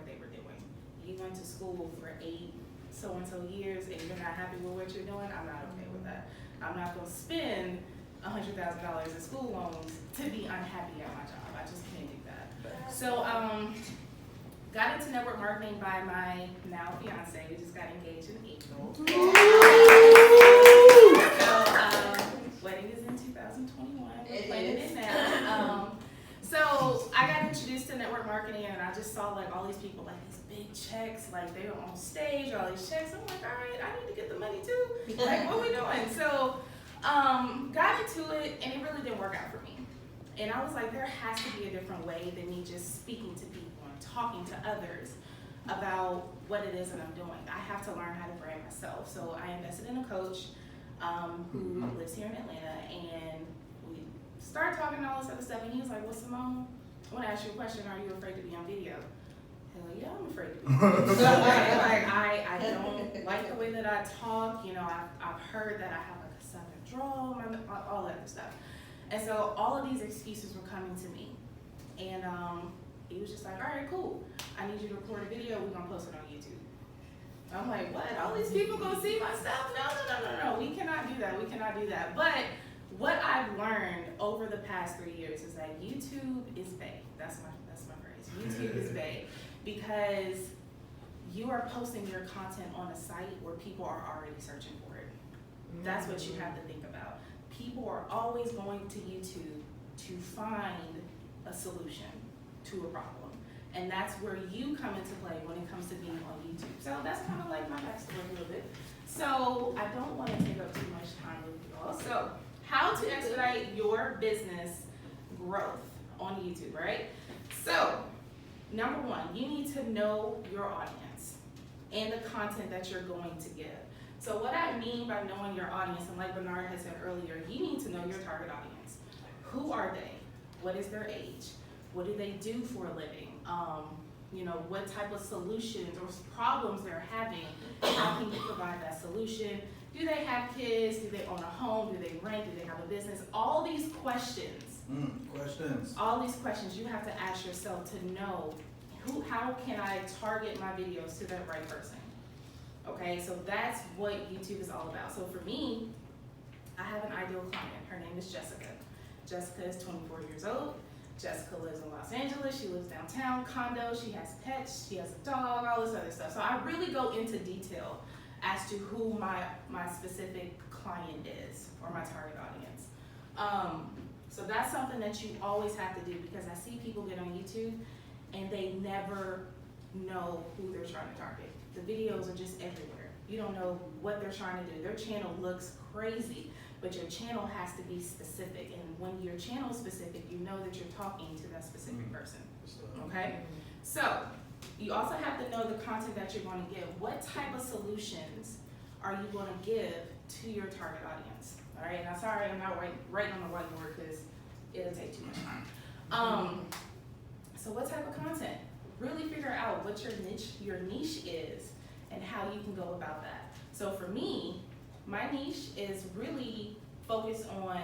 what they were doing. You went to school for 8 so-and-so years and you're not happy with what you're doing, I'm not okay with that. I'm not gonna spend $100,000 in school loans to be unhappy at my job. I just can't do that. So, got into network marketing by my now fiance. We just got engaged in April. So, wedding is in 2021. We're planning it now. So I got introduced to network marketing and I just saw like all these people, like these big checks, like they were on stage, all these checks. I'm like, all right, I need to get the money too. Like, what we doing? So, got into it and it really didn't work out for me. And I was like, there has to be a different way than me just speaking to people and talking to others about what it is that I'm doing. I have to learn how to brand myself. So I invested in a coach who lives here in Atlanta, and we started talking and all this other stuff. And he was like, well, Symone, I want to ask you a question. Are you afraid to be on video? Hell yeah, I'm afraid to be on video. Like, I don't like the way that I talk. You know, I've heard that I have like a southern drawl, all that other stuff. And so all of these excuses were coming to me. And he was just like, all right, cool. I need you to record a video. We're going to post it on YouTube. I'm like, what? All these people going to see my stuff? No. We cannot do that. We cannot do that. But what I've learned over the past 3 years is that YouTube is bae. That's my phrase. YouTube is bae. Because you are posting your content on a site where people are already searching for it. That's what you have to think about. People are always going to YouTube to find a solution to a problem. And that's where you come into play when it comes to being on YouTube. So that's kind of like my backstory a little bit. So I don't want to take up too much time with you all. So how to expedite your business growth on YouTube, right? So number one, you need to know your audience and the content that you're going to give. So what I mean by knowing your audience, and like Bernard had said earlier, you need to know your target audience. Who are they? What is their age? What do they do for a living? You know, what type of solutions or problems they're having? How can you provide that solution? Do they have kids? Do they own a home? Do they rent? Do they have a business? All these questions. All these questions you have to ask yourself to know how can I target my videos to that right person? Okay, so that's what YouTube is all about. So for me, I have an ideal client. Her name is Jessica. Jessica is 24 years old. Jessica lives in Los Angeles. She lives downtown, condo. She has pets. She has a dog, all this other stuff. So I really go into detail as to who my specific client is or my target audience. So that's something that you always have to do, because I see people get on YouTube and they never know who they're trying to target. The videos are just everywhere. You don't know what they're trying to do. Their channel looks crazy, but your channel has to be specific. And when your channel is specific, you know that you're talking to that specific person, okay? So you also have to know the content that you're going to give. What type of solutions are you going to give to your target audience? All right, now sorry, I'm not writing on the whiteboard because it'll take too much time. So what type of content? Really figure out what your niche is and how you can go about that. So for me, my niche is really focused on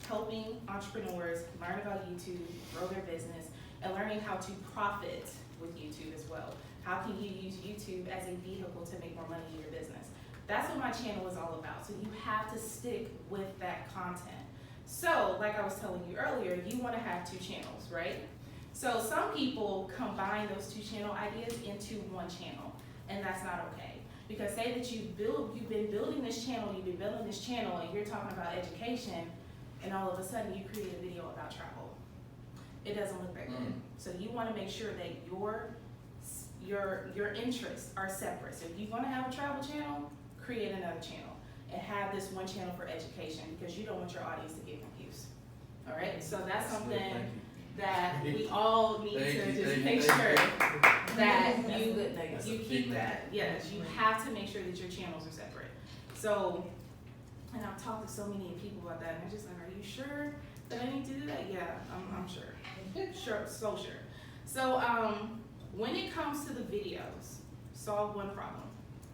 helping entrepreneurs learn about YouTube, grow their business, and learning how to profit with YouTube as well. How can you use YouTube as a vehicle to make more money in your business? That's what my channel is all about. So you have to stick with that content. So like I was telling you earlier, you want to have 2 channels, right? So some people combine those 2 channel ideas into one channel, and that's not okay. Because say that you've been building this channel, and you're talking about education, and all of a sudden you create a video about travel. It doesn't look that good. So you want to make sure that your interests are separate. So if you're going to have a travel channel, create another channel and have this one channel for education, because you don't want your audience to get confused. All right, so that's something that we all need to just make sure that you keep that. Yes, you have to make sure that your channels are separate. So, and I've talked to so many people about that, and they're just like, are you sure that I need to do that? Yeah, I'm sure. So sure. So when it comes to the videos, solve one problem,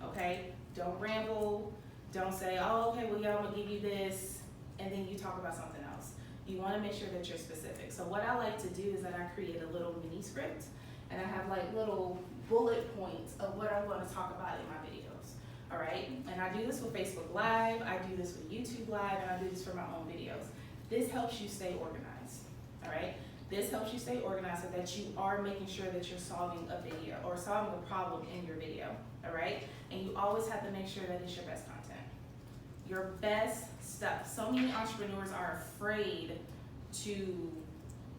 okay? Don't ramble, don't say, oh, okay, well, yeah, I'm gonna give you this, and then you talk about something else. You wanna make sure that you're specific. So what I like to do is that I create a little mini script, and I have like little bullet points of what I'm going to talk about in my videos. All right, and I do this with Facebook Live, I do this with YouTube Live, and I do this for my own videos. This helps you stay organized. All right, this helps you stay organized so that you are making sure that you're solving a video or solving a problem in your video. All right, and you always have to make sure that it's your best content, your best stuff. So many entrepreneurs are afraid to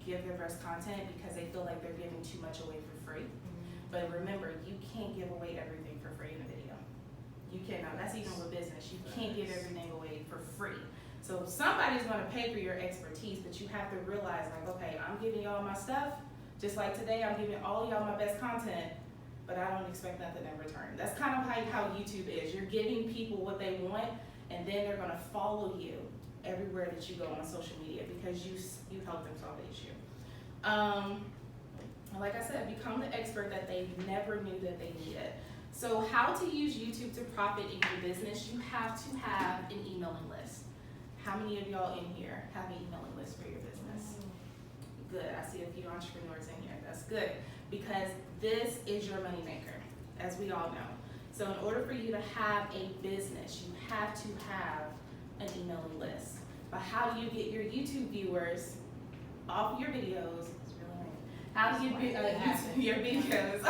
give their best content because they feel like they're giving too much away for free. But remember, you can't give away everything for free in a video. You cannot. That's even with business. You can't give everything away for free. So somebody's going to pay for your expertise, but you have to realize, like, okay, I'm giving y'all my stuff. Just like today, I'm giving all y'all my best content, but I don't expect nothing in return. That's kind of how YouTube is. You're giving people what they want, and then they're going to follow you everywhere that you go on social media because you help them solve the issue. Like I said, become the expert that they never knew that they needed. So how to use YouTube to profit in your business, you have to have an emailing list. How many of y'all in here have an emailing list for your business? Good, I see a few entrepreneurs in here, that's good. Because this is your moneymaker, as we all know. So in order for you to have a business, you have to have an emailing list. But how do you get your YouTube viewers off your videos? How do you get your videos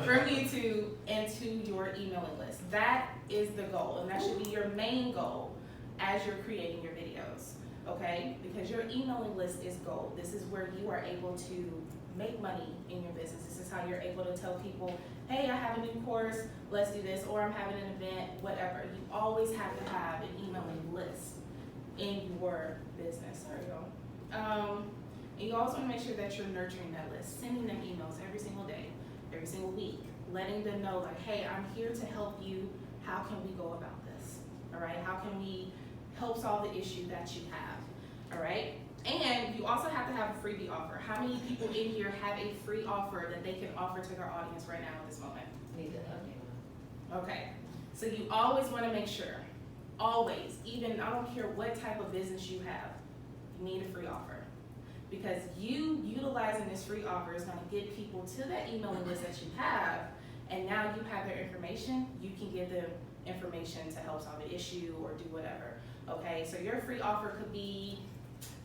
from YouTube into your emailing list? That is the goal, and that should be your main goal as you're creating your videos, okay? Because your emailing list is gold. This is where you are able to make money in your business. This is how you're able to tell people, hey, I have a new course, let's do this, or I'm having an event, whatever. You always have to have an emailing list in your business. Sorry, y'all. And you also want to make sure that you're nurturing that list, sending them emails every single day, every single week, letting them know like, hey, I'm here to help you. How can we go about this? All right, how can we help solve the issue that you have? All right, and you also have to have a freebie offer. How many people in here have a free offer that they can offer to their audience right now at this moment? Okay, so you always want to make sure, always, even I don't care what type of business you have, you need a free offer. Because you utilizing this free offer is going to get people to that emailing list that you have, and now you have their information, you can give them information to help solve an issue or do whatever. Okay, so your free offer could be,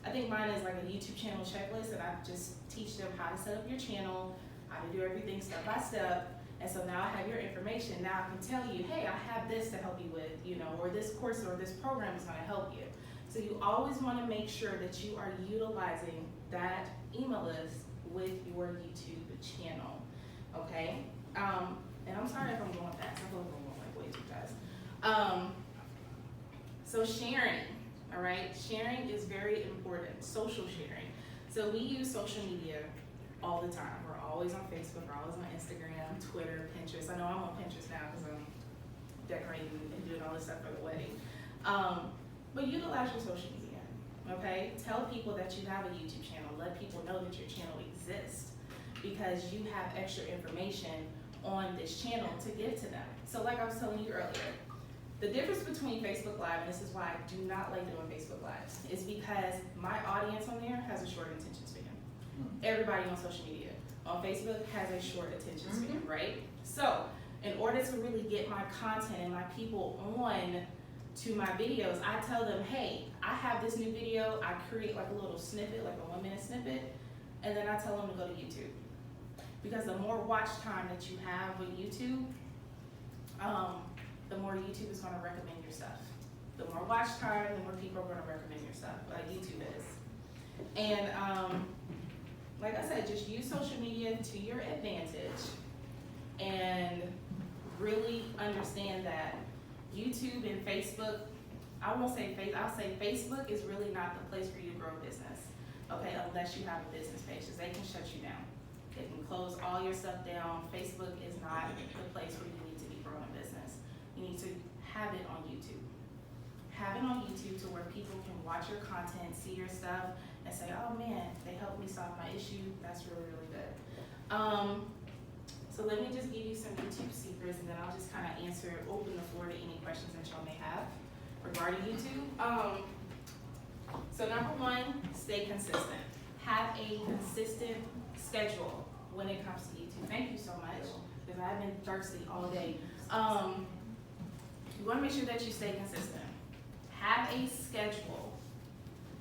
I think mine is like a YouTube channel checklist, and I just teach them how to set up your channel, how to do everything step by step. And so now I have your information. Now I can tell you, hey, I have this to help you with, you know, or this course or this program is going to help you. So you always want to make sure that you are utilizing that email list with your YouTube channel, okay? And I'm sorry if I'm going fast. I feel like I'm going like way too fast. So sharing, all right? Sharing is very important, social sharing. So we use social media all the time. We're always on Facebook, we're always on Instagram, Twitter, Pinterest. I know I'm on Pinterest now because I'm decorating and doing all this stuff for the wedding. But utilize your social media, okay? Tell people that you have a YouTube channel. Let people know that your channel exists because you have extra information on this channel to give to them. So like I was telling you earlier, the difference between Facebook Live, and this is why I do not like doing Facebook Lives, is because my audience on there has a short attention span. Everybody on social media on Facebook has a short attention span, right? So in order to really get my content and my people on to my videos, I tell them, hey, I have this new video. I create like a little snippet, like a 1-minute snippet, and then I tell them to go to YouTube. Because the more watch time that you have with YouTube, the more YouTube is going to recommend your stuff. The more watch time, the more people are going to recommend your stuff, like YouTube is. And like I said, just use social media to your advantage and really understand that YouTube and Facebook, I'll say Facebook is really not the place for you to grow a business, okay, unless you have a business page, because they can shut you down. They can close all your stuff down. Facebook is not the place where you need to be growing a business. You need to have it on YouTube. Have it on YouTube to where people can watch your content, see your stuff, and say, oh man, they helped me solve my issue. That's really, really good. So let me just give you some YouTube secrets, and then I'll just kind of open the floor to any questions that y'all may have regarding YouTube. So number one, stay consistent. Have a consistent schedule when it comes to YouTube. Thank you so much, because I've been thirsty all day. You want to make sure that you stay consistent. Have a schedule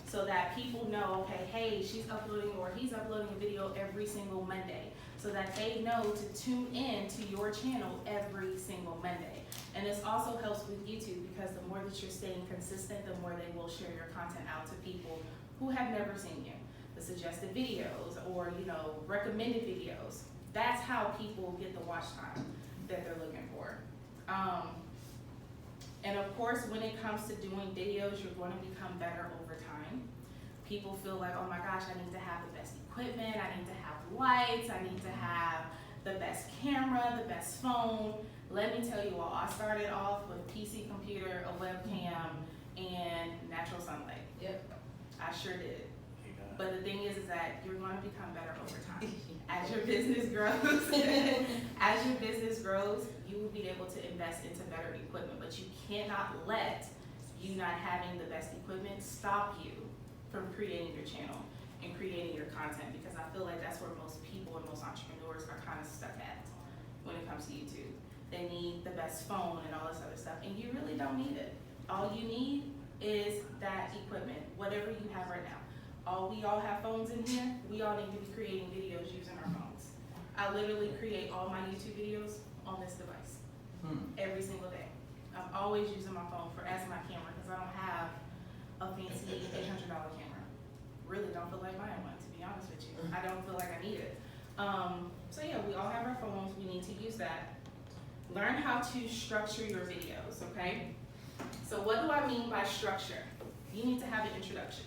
so that people know, okay, hey, she's uploading or he's uploading a video every single Monday, so that they know to tune in to your channel every single Monday. And this also helps with YouTube, because the more that you're staying consistent, the more they will share your content out to people who have never seen you. The suggested videos, or recommended videos. That's how people get the watch time that they're looking for. And of course, when it comes to doing videos, you're going to become better over time. People feel like, oh my gosh, I need to have the best equipment, I need to have lights, I need to have the best camera, the best phone. Let me tell you all, I started off with PC computer, a webcam, and natural sunlight. Yep. I sure did. But the thing is that you're going to become better over time. As your business grows, you will be able to invest into better equipment. But you cannot let you not having the best equipment stop you from creating your channel and creating your content, because I feel like that's where most people and most entrepreneurs are kind of stuck at when it comes to YouTube. They need the best phone and all this other stuff, and you really don't need it. All you need is that equipment, whatever you have right now. We all have phones in here. We all need to be creating videos using our phones. I literally create all my YouTube videos on this device every single day. I'm always using my phone as my camera, because I don't have a fancy $800 camera. Really don't feel like buying one, to be honest with you. I don't feel like I need it. So yeah, we all have our phones. We need to use that. Learn how to structure your videos, okay? So what do I mean by structure? You need to have an introduction.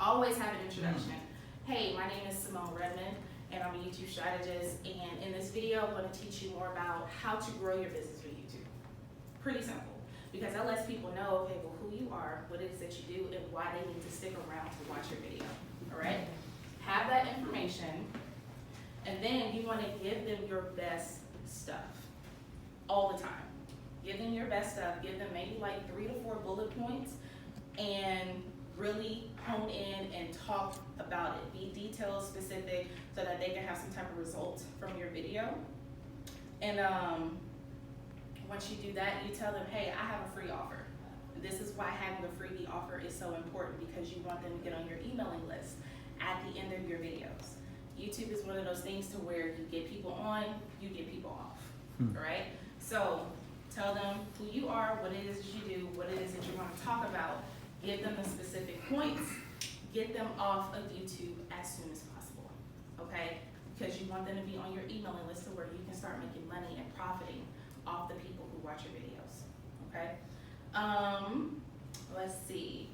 Always have an introduction. Hey, my name is Symone Redmond, and I'm a YouTube strategist, and in this video, I'm going to teach you more about how to grow your business with YouTube. Pretty simple, because that lets people know, okay, well, who you are, what it is that you do, and why they need to stick around to watch your video, all right? Have that information, and then you want to give them your best stuff all the time. Give them your best stuff, give them maybe like 3 to 4 bullet points, and really hone in and talk about it. Be detail specific so that they can have some type of results from your video. And once you do that, you tell them, hey, I have a free offer. This is why having a freebie offer is so important, because you want them to get on your emailing list at the end of your videos. YouTube is one of those things to where you get people on, you get people off, all right? So tell them who you are, what it is that you do, what it is that you're going to talk about. Give them the specific points, get them off of YouTube as soon as possible, okay? Because you want them to be on your emailing list to where you can start making money and profiting off the people who watch your videos, okay? Let's see.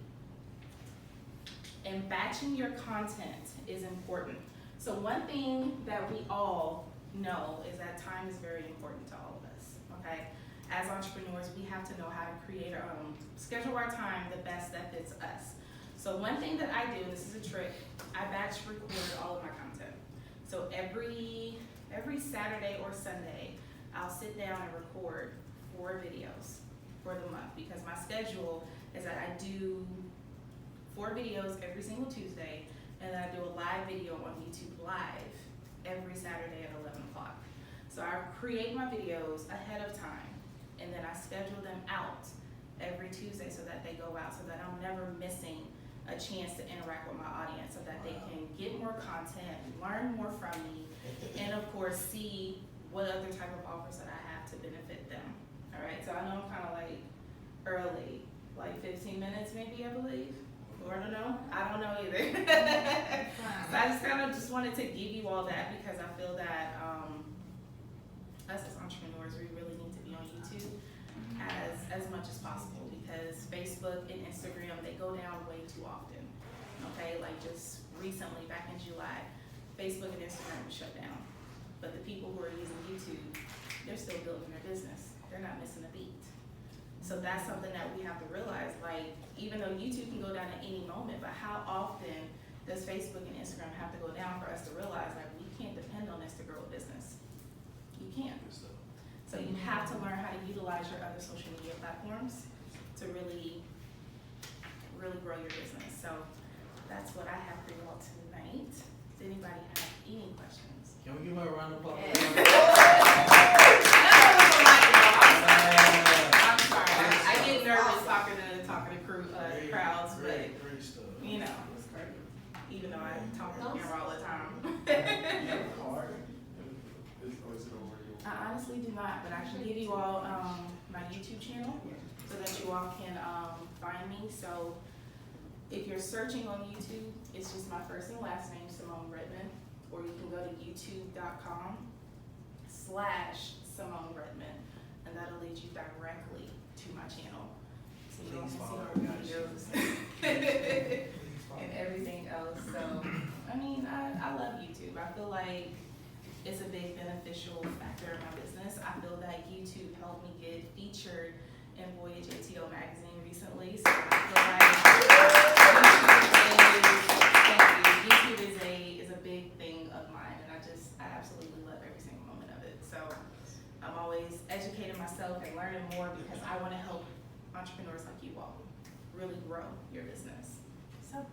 And batching your content is important. So one thing that we all know is that time is very important to all of us, okay? As entrepreneurs, we have to know how to create our own, schedule our time the best that fits us. So one thing that I do, and this is a trick, I batch record all of my content. So every Saturday or Sunday, I'll sit down and record 4 videos for the month, because my schedule is that I do 4 videos every single Tuesday, and then I do a live video on YouTube Live every Saturday at 11 o'clock. So I create my videos ahead of time, and then I schedule them out every Tuesday so that they go out, so that I'm never missing a chance to interact with my audience, so that they can get more content, learn more from me, and of course see what other type of offers that I have to benefit them. All right, so I know I'm kind of like early, like 15 minutes maybe, I believe. Or I don't know either. So I just kind of wanted to give you all that, because I feel that us as entrepreneurs, we really need to be on YouTube as much as possible, because Facebook and Instagram, they go down way too often. Okay, like just recently, back in July, Facebook and Instagram was shut down. But the people who are using YouTube, they're still building their business. They're not missing a beat. So that's something that we have to realize, like, even though YouTube can go down at any moment, but how often does Facebook and Instagram have to go down for us to realize, like, we can't depend on this to grow a business? You can't. So you have to learn how to utilize your other social media platforms to really grow your business. So that's what I have for you all tonight. Does anybody have any questions? give her a round of applause. I'm sorry. I get nervous talking to crowds, but Great stuff. you know, even though I talk on camera all the time. I honestly do not, but I can give you all my YouTube channel so that you all can find me. So if you're searching on YouTube, it's just my first and last name, Symone Redmond, or you can go to youtube.com/Symone Redmond, and that'll lead you directly to my channel. So you can see our videos and everything else. So, I mean, I love YouTube. I feel like it's a big beneficial factor in my business. I feel that YouTube helped me get featured in Voyage ATO magazine recently. So I feel like YouTube is a big thing of mine, and I absolutely love every single moment of it. So I'm always educating myself and learning more because I want to help entrepreneurs like you all really grow your business. So.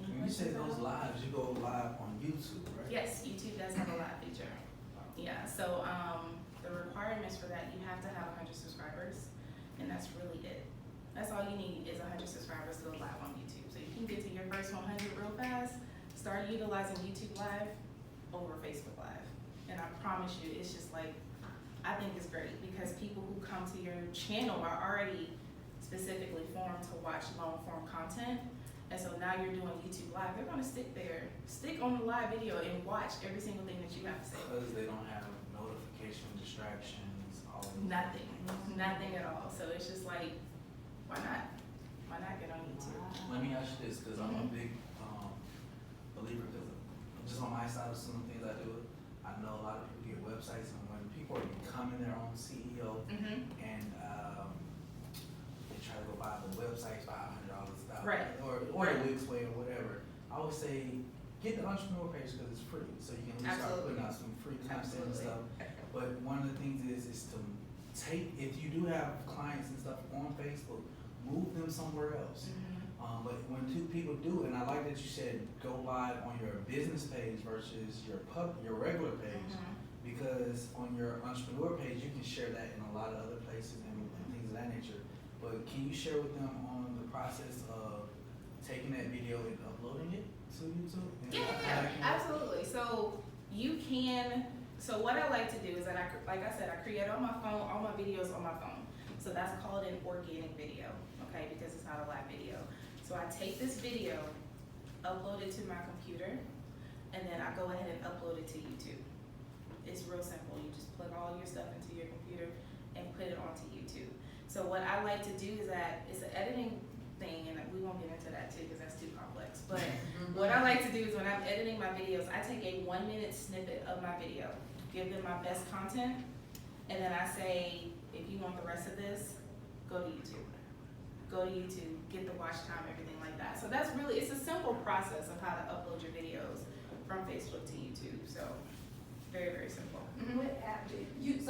When you say those lives, you go live on YouTube, right? Yes, YouTube does have a live feature. Yeah, so the requirements for that, you have to have 100 subscribers, and that's really it. That's all you need is 100 subscribers to go live on YouTube. So you can get to your first 100 real fast, start utilizing YouTube Live over Facebook Live. And I promise you, it's just like, I think it's great because people who come to your channel are already specifically formed to watch long form content. And so now you're doing YouTube Live, they're gonna stick on the live video and watch every single thing that you have to say. Because they don't have notification distractions, all of that. Nothing at all. So it's just like, why not? Why not get on YouTube? Let me ask you this, because I'm a big believer, because just on my side of some of the things I do, I know a lot of people get websites, and when people are becoming their own CEO, and they try to go buy the website, $500 stuff, Right. or the Wix way or whatever, I always say, get the entrepreneur page because it's free, so you can at least start putting out some free content and stuff. But one of the things is to take, if you do have clients and stuff on Facebook, move them somewhere else. But when two people do, and I like that you said go live on your business page versus your regular page, because on your entrepreneur page you can share that in a lot of other places and things of that nature. But can you share with them on the process of taking that video and uploading it to YouTube? Yeah, absolutely. So you can. So what I like to do is that like I said, I create on my phone all my videos on my phone. So that's called an organic video, okay? Because it's not a live video. So I take this video, upload it to my computer, and then I go ahead and upload it to YouTube. It's real simple. You just plug all your stuff into your computer and put it onto YouTube. So what I like to do is that it's an editing thing, and we won't get into that too because that's too complex. But what I like to do is when I'm editing my videos, I take a 1-minute snippet of my video, give them my best content, and then I say, if you want the rest of this, go to YouTube. Go to YouTube, get the watch time, everything like that. So that's really, it's a simple process of how to upload your videos from Facebook to YouTube. So very, very simple. What app so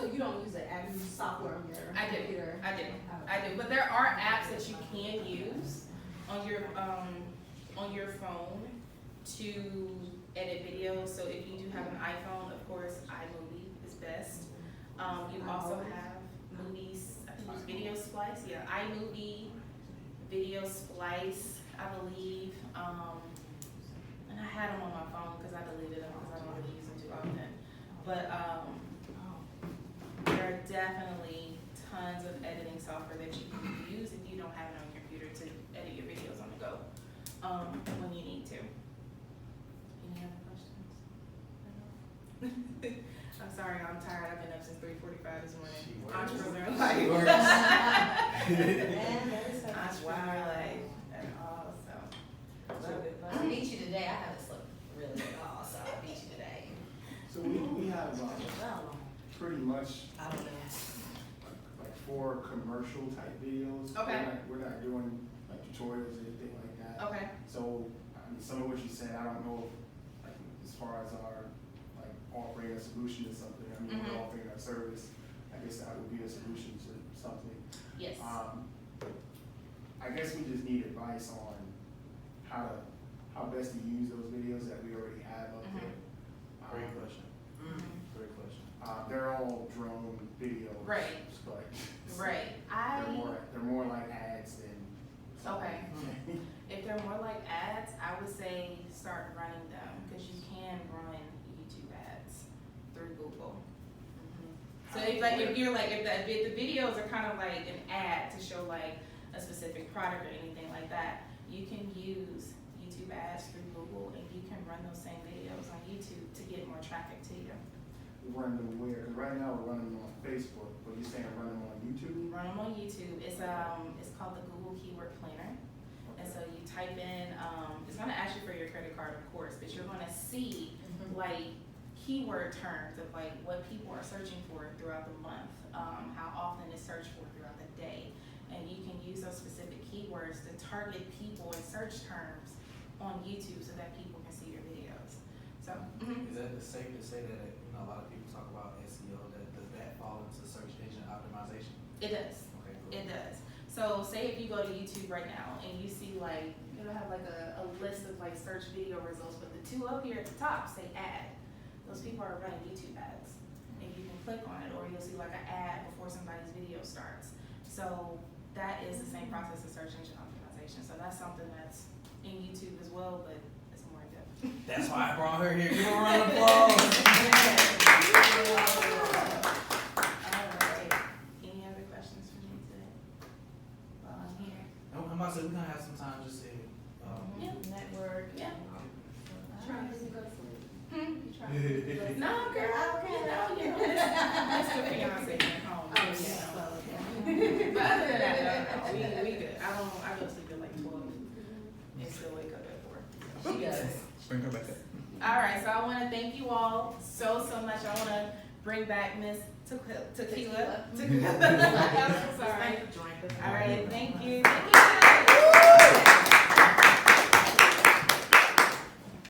you don't use the app, you use software on your computer? I do. But there are apps that you can use on your phone to edit videos. So if you do have an iPhone, of course, iMovie is best. You also have movies, I think it's Video Splice, yeah, iMovie, Video Splice, I believe. And I had them on my phone because I deleted them because I don't really use them too often. But there are definitely tons of editing software that you can use if you don't have it on your computer to edit your videos on the go when you need to. Any other questions? I'm sorry, I'm tired. I've been up since 3:45 this morning. Entrepreneur life. Entrepreneur life and all. So I beat you today. I haven't slept really at all, so I beat you today. So we have pretty much I don't know. like 4 commercial type videos. Okay. We're not doing like tutorials or anything like that. okay. So I mean, some of what you said, I don't know if, like as far as our like offering a solution to something. I mean, we're offering a service. I guess that would be a solution to something. Yes. I guess we just need advice on how best to use those videos that we already have up there. Great question. They're all drone videos. Right. But Right. they're more like ads than. Okay. If they're more like ads, I would say start running them because you can run YouTube ads through Google. So if the videos are kind of like an ad to show like a specific product or anything like that, you can use YouTube ads through Google and you can run those same videos on YouTube to get more traffic to you. Run them where? Because right now we're running them on Facebook, but you're saying run them on YouTube? Run them on YouTube. It's called the Google Keyword Planner. And so you type in, it's gonna ask you for your credit card, of course, but you're gonna see like keyword terms of like what people are searching for throughout the month, how often it's searched for throughout the day. And you can use those specific keywords to target people in search terms on YouTube so that people can see your videos. So, Is that safe to say that, a lot of people talk about SEO, does that fall into search engine optimization? it does. Okay, cool. It does. So say if you go to YouTube right now and you see like, it'll have like a list of like search video results, but the two up here at the top say ad. Those people are running YouTube ads. And you can click on it or you'll see like an ad before somebody's video starts. So that is the same process as search engine optimization. So that's something that's in YouTube as well, but it's more in depth. That's why I brought her here. Give her a round of applause. Alright. Any other questions for me today? While I'm here. I'm about to say, we're gonna have some time just to, Yeah. Network. Yeah. Trying to go to sleep. You trying to go to sleep? No, girl, that's the fiance at home. Oh, yeah. But other than that, no, we good. I go to sleep at like 12 and still wake up at 4. She does. bring her back up. All right, so I want to thank you all so much. I want to bring back Miss Tequila. I'm so sorry.